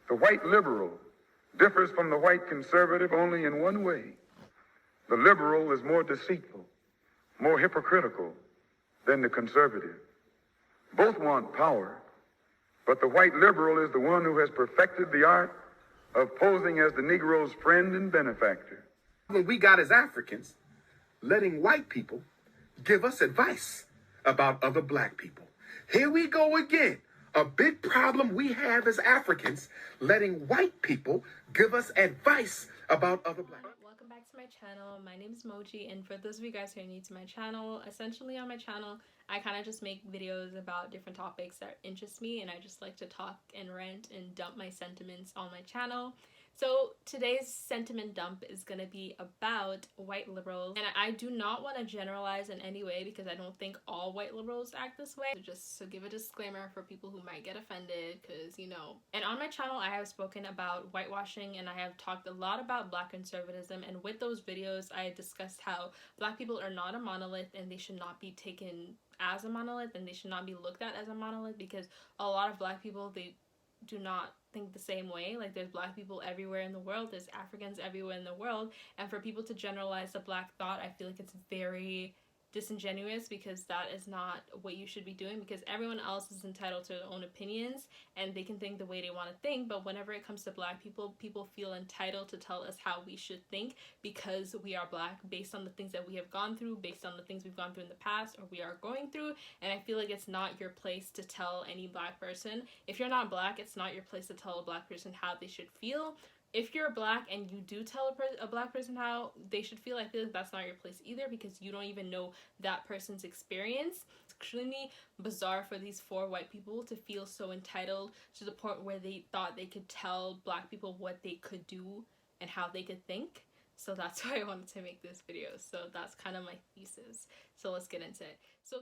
The white liberal differs from the white conservative only in one way. The liberal is more deceitful, more hypocritical than the conservative. Both want power, but the white liberal is the one who has perfected the art of posing as the Negro's friend and benefactor. When we got as Africans, letting white people give us advice about other black people. Here we go again. A big problem we have as Africans, letting white people give us advice about other black people. Welcome back to my channel. My name is Moji, and for those of you guys who are new to my channel, essentially on my channel, I kind of just make videos about different topics that interest me, and I just like to talk and rant and dump my sentiments on my channel. So today's sentiment dump is going to be about white liberals, and I do not want to generalize in any way because I don't think all white liberals act this way. So just to give a disclaimer for people who might get offended, because you know. And on my channel I have spoken about whitewashing, and I have talked a lot about black conservatism, and with those videos I discussed how black people are not a monolith and they should not be taken as a monolith, and they should not be looked at as a monolith, because a lot of black people, they do not think the same way. Like, there's black people everywhere in the world, there's Africans everywhere in the world, and for people to generalize the black thought, I feel like it's very disingenuous, because that is not what you should be doing, because everyone else is entitled to their own opinions and they can think the way they want to think. But whenever it comes to black people, people feel entitled to tell us how we should think because we are black, based on the things that we have gone through, based on the things we've gone through in the past or we are going through. And I feel like it's not your place to tell any black person. If you're not black, it's not your place to tell a black person how they should feel. If you're black and you do tell a black person how they should feel, I feel like that's not your place either, because you don't even know that person's experience. It's extremely bizarre for these four white people to feel so entitled to the point where they thought they could tell black people what they could do and how they could think. So that's why I wanted to make this video. So that's kind of my thesis. So let's get into it. So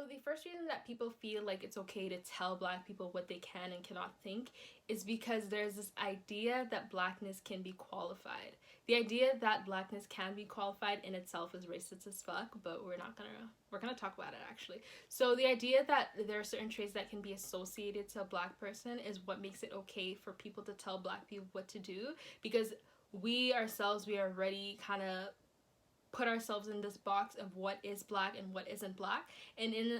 the first reason that people feel like it's okay to tell black people what they can and cannot think is because there's this idea that blackness can be qualified. The idea that blackness can be qualified in itself is racist as fuck, but we're gonna talk about it actually. So the idea that there are certain traits that can be associated to a black person is what makes it okay for people to tell black people what to do, because we ourselves, we already kind of put ourselves in this box of what is black and what isn't black. And in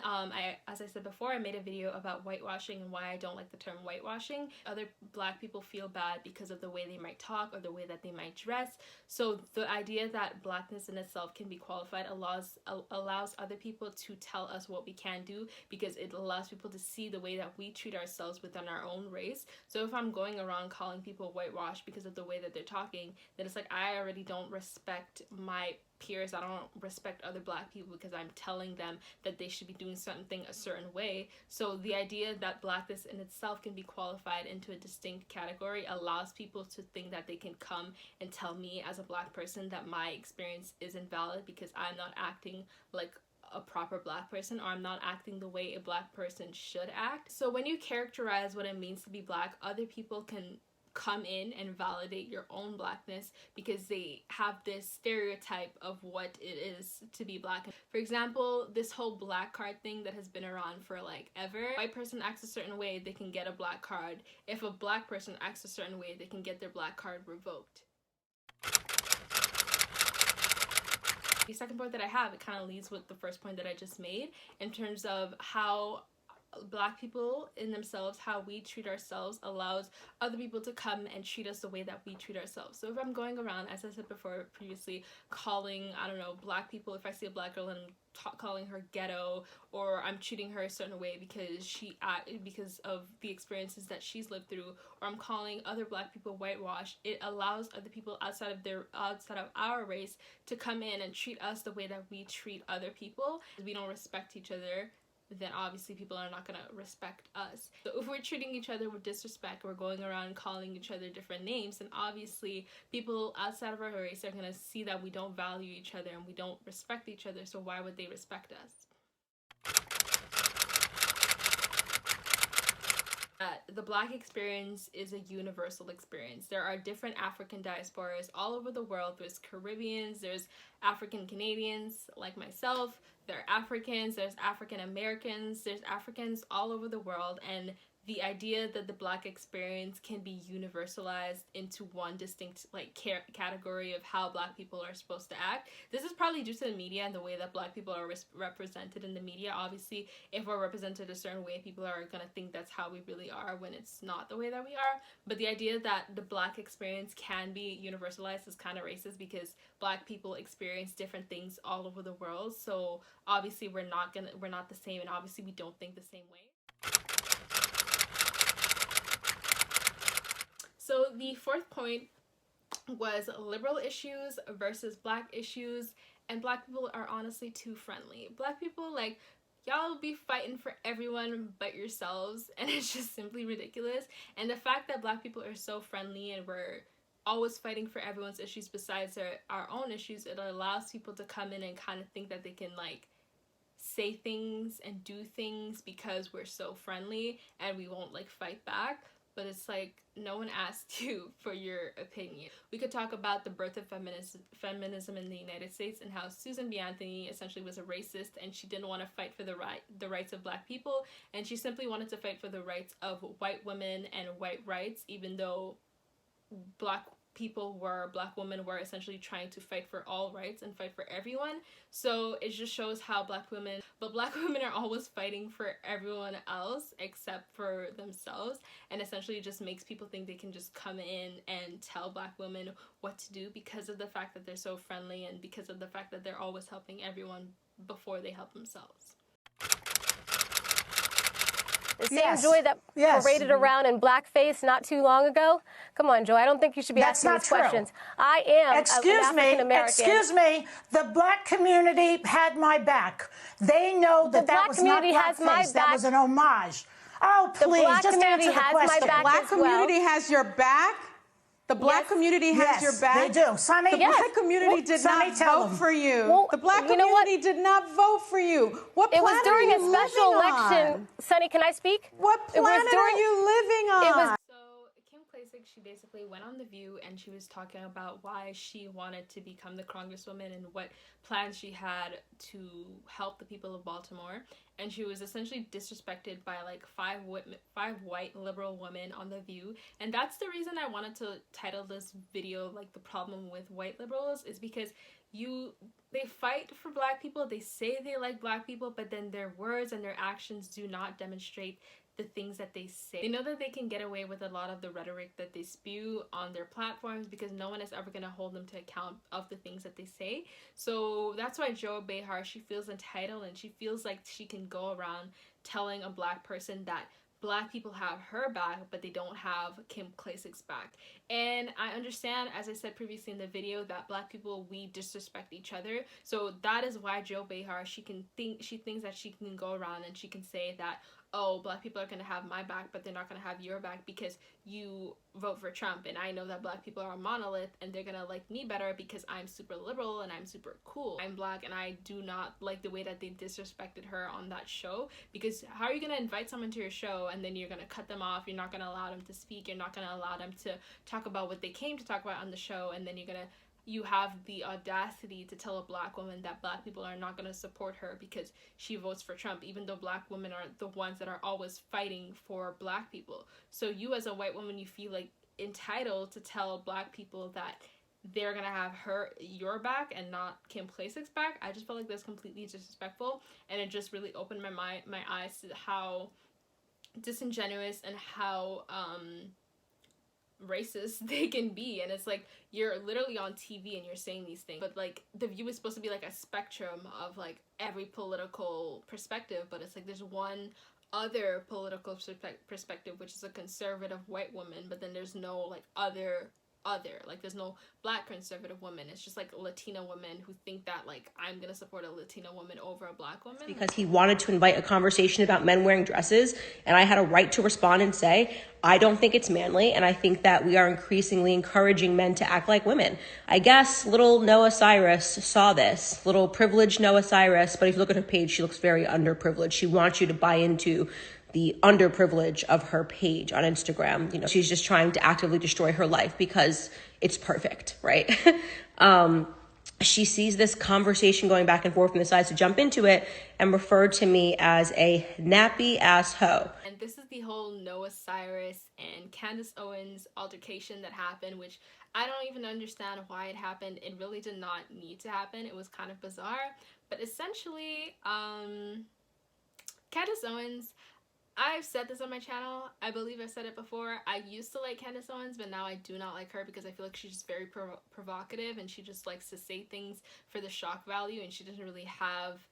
as I said before, I made a video about whitewashing and why I don't like the term whitewashing. Other black people feel bad because of the way they might talk or the way that they might dress. So the idea that blackness in itself can be qualified allows other people to tell us what we can do, because it allows people to see the way that we treat ourselves within our own race. So if I'm going around calling people whitewashed because of the way that they're talking, then it's like I already don't respect my peers, I don't respect other black people because I'm telling them that they should be doing something a certain way. So the idea that blackness in itself can be qualified into a distinct category allows people to think that they can come and tell me as a black person that my experience is invalid because I'm not acting like a proper black person, or I'm not acting the way a black person should act. So when you characterize what it means to be black, other people can come in and validate your own blackness because they have this stereotype of what it is to be black. For example, this whole black card thing that has been around for like ever. White person acts a certain way, they can get a black card. If a black person acts a certain way, they can get their black card revoked. The second point that I have, it kind of leads with the first point that I just made in terms of how black people in themselves, how we treat ourselves, allows other people to come and treat us the way that we treat ourselves. So if I'm going around, as I said before previously, calling, I don't know, black people, if I see a black girl and I'm calling her ghetto, or I'm treating her a certain way because of the experiences that she's lived through, or I'm calling other black people whitewashed, it allows other people outside of our race to come in and treat us the way that we treat other people. If we don't respect each other, then obviously people are not going to respect us. So if we're treating each other with disrespect, we're going around calling each other different names, then obviously people outside of our race are going to see that we don't value each other and we don't respect each other, so why would they respect us? The Black experience is a universal experience. There are different African diasporas all over the world. There's Caribbeans, there's African Canadians like myself, there are Africans, there's African Americans, there's Africans all over the world, and the idea that the Black experience can be universalized into one distinct category of how Black people are supposed to act. This is probably due to the media and the way that Black people are represented in the media. Obviously, if we're represented a certain way, people are gonna think that's how we really are when it's not the way that we are. But the idea that the Black experience can be universalized is kind of racist, because Black people experience different things all over the world. So obviously we're not the same, and obviously we don't think the same way. So the fourth point was liberal issues versus Black issues, and Black people are honestly too friendly. Black people, like, y'all be fighting for everyone but yourselves, and it's just simply ridiculous. And the fact that Black people are so friendly and we're always fighting for everyone's issues besides our own issues, it allows people to come in and kind of think that they can, like, say things and do things because we're so friendly and we won't, like, fight back. But it's like, no one asked you for your opinion. We could talk about the birth of feminism in the United States, and how Susan B. Anthony essentially was a racist, and she didn't want to fight for the rights of Black people, and she simply wanted to fight for the rights of white women and white rights, even though Black women were essentially trying to fight for all rights and fight for everyone. So it just shows how Black women are always fighting for everyone else except for themselves, and essentially just makes people think they can just come in and tell Black women what to do because of the fact that they're so friendly, and because of the fact that they're always helping everyone before they help themselves. The same Joy that paraded around in blackface not too long ago. Come on, Joy. I don't think you should be asking these questions. I am an African American. Excuse me. The Black community had my back. They know that that was not blackface. That was an homage. Oh, please, just answer the question. The Black community has your back? The Black community has your back? They do. Sonny, the Black community did not vote for you. Well, the Black community did not vote for you. What planet it was during a special election. Sonny, can I speak? What planet are you living on? She basically went on The View, and she was talking about why she wanted to become the congresswoman and what plans she had to help the people of Baltimore. And she was essentially disrespected by like five white liberal women on The View. And that's the reason I wanted to title this video like the problem with white liberals, is because they fight for Black people, they say they like Black people, but then their words and their actions do not demonstrate the things that they say. They know that they can get away with a lot of the rhetoric that they spew on their platforms because no one is ever going to hold them to account of the things that they say. So that's why Joy Behar, she feels entitled, and she feels like she can go around telling a Black person that Black people have her back, but they don't have Kim Klasik's back. And I understand, as I said previously in the video, that Black people, we disrespect each other. So that is why Joy Behar, she thinks that she can go around and she can say that, oh, Black people are going to have my back, but they're not going to have your back because you vote for Trump. And I know that Black people are a monolith, and they're going to like me better because I'm super liberal and I'm super cool. I'm Black, and I do not like the way that they disrespected her on that show, because how are you going to invite someone to your show and then you're going to cut them off? You're not going to allow them to speak. You're not going to allow them to talk about what they came to talk about on the show, and then you have the audacity to tell a Black woman that Black people are not going to support her because she votes for Trump, even though Black women are the ones that are always fighting for Black people. So you as a white woman, you feel like entitled to tell Black people that they're going to have your back and not Kim Klasik's back. I just felt like that's completely disrespectful, and it just really opened my eyes to how disingenuous and how racist they can be. And it's like, you're literally on TV and you're saying these things, but like The View is supposed to be like a spectrum of like every political perspective, but it's like there's one other political perspective, which is a conservative white woman, but then there's no like other like there's no Black conservative woman. It's just like Latina women who think that like I'm gonna support a Latina woman over a Black woman. Because he wanted to invite a conversation about men wearing dresses, and I had a right to respond and say, I don't think it's manly, and I think that we are increasingly encouraging men to act like women. I guess little Noah Cyrus saw this, little privileged Noah Cyrus, but if you look at her page, she looks very underprivileged. She wants you to buy into the underprivilege of her page on Instagram. You know, she's just trying to actively destroy her life because it's perfect, right? She sees this conversation going back and forth and decides to jump into it and referred to me as a nappy ass hoe. And this is the whole Noah Cyrus and Candace Owens altercation that happened, which I don't even understand why it happened. It really did not need to happen. It was kind of bizarre. But essentially, Candace Owens, I've said this on my channel. I believe I've said it before. I used to like Candace Owens, but now I do not like her because I feel like she's just very provocative, and she just likes to say things for the shock value, and she doesn't really have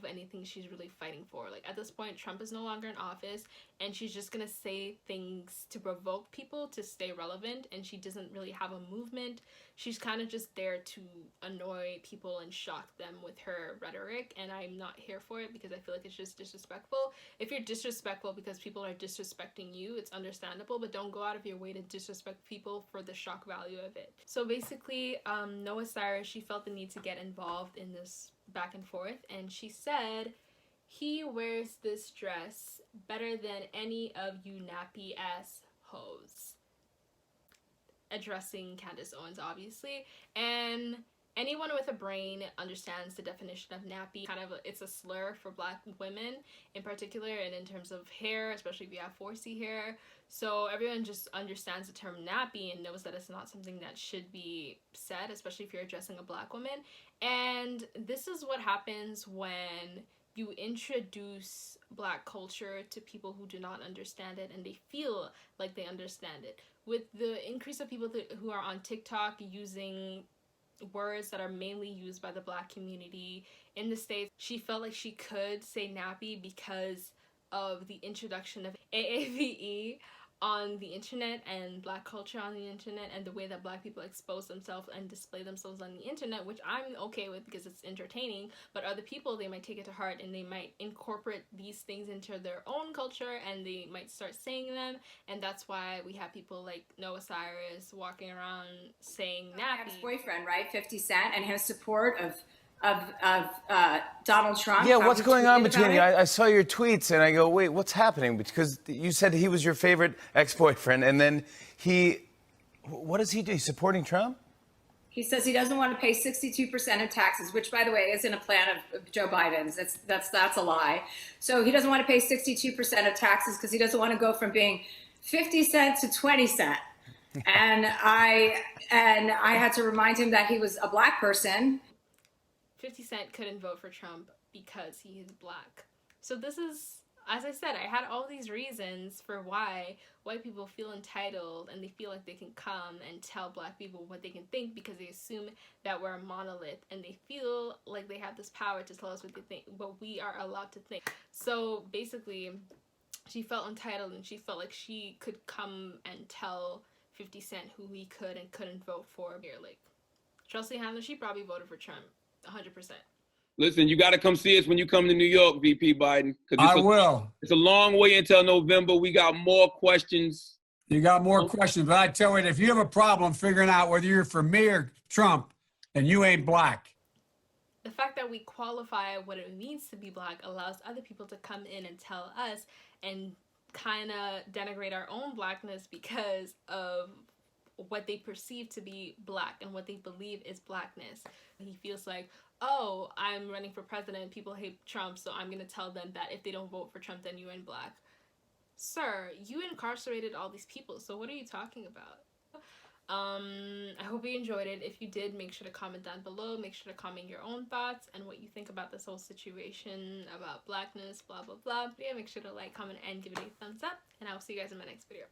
anything she's really fighting for. Like, at this point, Trump is no longer in office, and she's just gonna say things to provoke people to stay relevant, and she doesn't really have a movement. She's kind of just there to annoy people and shock them with her rhetoric, and I'm not here for it because I feel like it's just disrespectful. If you're disrespectful because people are disrespecting you, it's understandable, but don't go out of your way to disrespect people for the shock value of it. So basically, Noah Cyrus, she felt the need to get involved in this back and forth, and she said, "He wears this dress better than any of you nappy ass hoes," addressing Candace Owens, obviously. And anyone with a brain understands the definition of nappy. Kind of, it's a slur for Black women in particular, and in terms of hair, especially if you have 4C hair. So everyone just understands the term nappy and knows that it's not something that should be said, especially if you're addressing a Black woman. And this is what happens when you introduce Black culture to people who do not understand it and they feel like they understand it. With the increase of people who are on TikTok using words that are mainly used by the Black community in the States, she felt like she could say nappy because of the introduction of AAVE on the internet and Black culture on the internet, and the way that Black people expose themselves and display themselves on the internet, which I'm okay with because it's entertaining. But other people, they might take it to heart and they might incorporate these things into their own culture and they might start saying them, and that's why we have people like Noah Cyrus walking around saying nappy. Ex-boyfriend, right? 50 Cent, and his support of Donald Trump. Yeah, what's going on between you? I saw your tweets and I go, wait, what's happening? Because you said he was your favorite ex-boyfriend, and then what does he do? He's supporting Trump? He says he doesn't want to pay 62% of taxes, which, by the way, isn't a plan of Joe Biden's. That's a lie. So he doesn't want to pay 62% of taxes because he doesn't want to go from being 50 cents to 20 cents. And I had to remind him that he was a Black person. 50 Cent couldn't vote for Trump because he is Black. So this is, as I said, I had all these reasons for why white people feel entitled and they feel like they can come and tell Black people what they can think because they assume that we're a monolith and they feel like they have this power to tell us what they think, what we are allowed to think. So basically, she felt entitled and she felt like she could come and tell 50 Cent who he could and couldn't vote for here. Like, Chelsea Handler, she probably voted for Trump. 100%. Listen, you got to come see us when you come to New York, VP Biden. I will. It's a long way until November. We got more questions. You got more questions, but I tell you, if you have a problem figuring out whether you're for me or Trump, then you ain't Black. The fact that we qualify what it means to be Black allows other people to come in and tell us and kind of denigrate our own Blackness because of what they perceive to be Black and what they believe is Blackness. He feels like, oh, I'm running for president, people hate Trump, so I'm going to tell them that if they don't vote for Trump, then you ain't Black. Sir, you incarcerated all these people, so what are you talking about? I hope you enjoyed it. If you did, make sure to comment down below. Make sure to comment your own thoughts and what you think about this whole situation, about Blackness, blah, blah, blah. But yeah, make sure to like, comment, and give it a thumbs up, and I will see you guys in my next video.